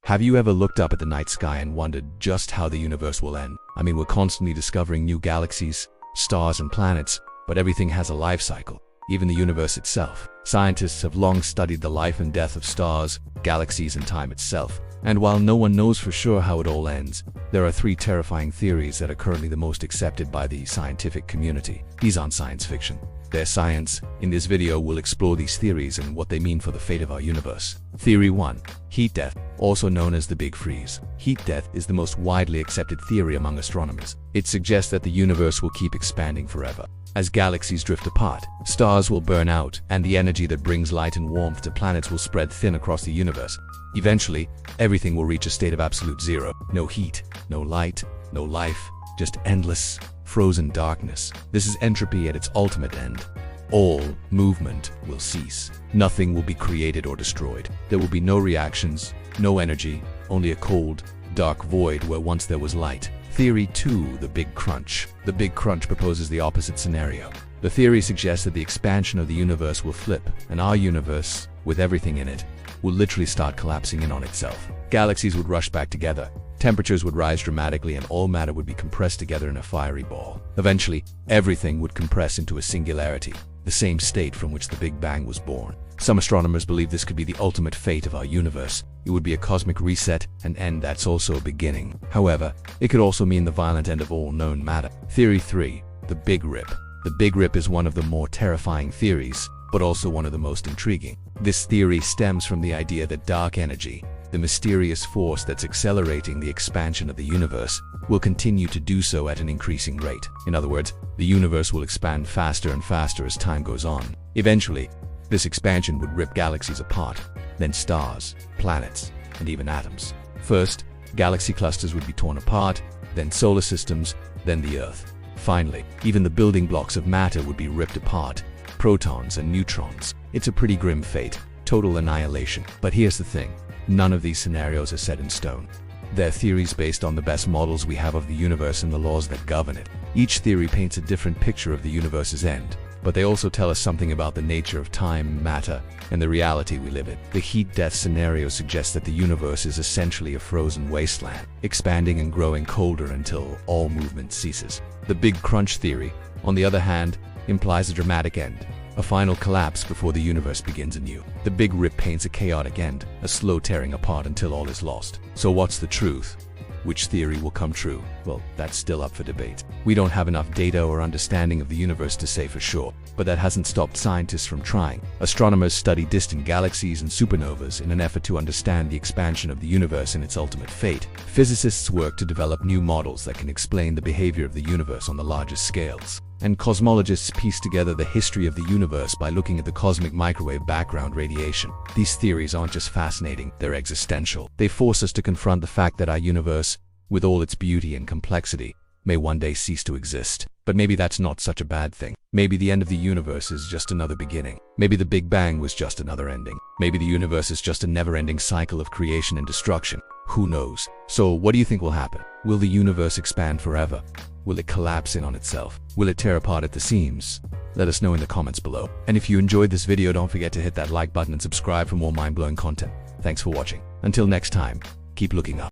Have you ever looked up at the night sky and wondered just how the universe will end? I mean, we're constantly discovering new galaxies, stars, and planets, but everything has a life cycle, even the universe itself. Scientists have long studied the life and death of stars, galaxies, and time itself. And while no one knows for sure how it all ends, there are three terrifying theories that are currently the most accepted by the scientific community. These aren't science fiction. They're science. In this video, we'll explore these theories and what they mean for the fate of our universe. Theory 1. Heat death, also known as the Big Freeze. Heat death is the most widely accepted theory among astronomers. It suggests that the universe will keep expanding forever. As galaxies drift apart, stars will burn out, and the energy that brings light and warmth to planets will spread thin across the universe. Eventually, everything will reach a state of absolute zero. No heat, no light, no life, just endless, frozen darkness. This is entropy at its ultimate end. All movement will cease. Nothing will be created or destroyed. There will be no reactions, no energy, only a cold, dark void where once there was light. Theory 2. The Big Crunch. The Big Crunch proposes the opposite scenario. The theory suggests that the expansion of the universe will flip, and our universe, with everything in it, will literally start collapsing in on itself. Galaxies would rush back together, temperatures would rise dramatically, and all matter would be compressed together in a fiery ball. Eventually, everything would compress into a singularity, the same state from which the Big Bang was born. Some astronomers believe this could be the ultimate fate of our universe. It would be a cosmic reset, an end that's also a beginning. However, it could also mean the violent end of all known matter. Theory 3. The bigrip. The bigrip is one of the more terrifying theories, but also one of the most intriguing. This theory stems from the idea that dark energy, the mysterious force that's accelerating the expansion of the universe, will continue to do so at an increasing rate. In other words, the universe will expand faster and faster as time goes on. Eventually, this expansion would rip galaxies apart, then stars, planets, and even atoms. First, galaxy clusters would be torn apart, then solar systems, then the Earth. Finally, even the building blocks of matter would be ripped apart, protons and neutrons. It's a pretty grim fate, total annihilation. But here's the thing, none of these scenarios are set in stone. They're theories based on the best models we have of the universe and the laws that govern it. Each theory paints a different picture of the universe's end, but they also tell us something about the nature of time, matter, and the reality we live in. The heat death scenario suggests that the universe is essentially a frozen wasteland, expanding and growing colder until all movement ceases. The Big Crunch theory, on the other hand, implies a dramatic end, a final collapse before the universe begins anew. The Big Rip paints a chaotic end, a slow tearing apart until all is lost. So what's the truth? Which theory will come true? Well, that's still up for debate. We don't have enough data or understanding of the universe to say for sure, but that hasn't stopped scientists from trying. Astronomers study distant galaxies and supernovas in an effort to understand the expansion of the universe and its ultimate fate. Physicists work to develop new models that can explain the behavior of the universe on the largest scales. And cosmologists piece together the history of the universe by looking at the cosmic microwave background radiation. These theories aren't just fascinating, they're existential. They force us to confront the fact that our universe, with all its beauty and complexity, may one day cease to exist. But maybe that's not such a bad thing. Maybe the end of the universe is just another beginning. Maybe the Big Bang was just another ending. Maybe the universe is just a never-ending cycle of creation and destruction. Who knows? So what do you think will happen? Will the universe expand forever? Will it collapse in on itself? Will it tear apart at the seams? Let us know in the comments below. And if you enjoyed this video, don't forget to hit that like button and subscribe for more mind-blowing content. Thanks for watching. Until next time, keep looking up.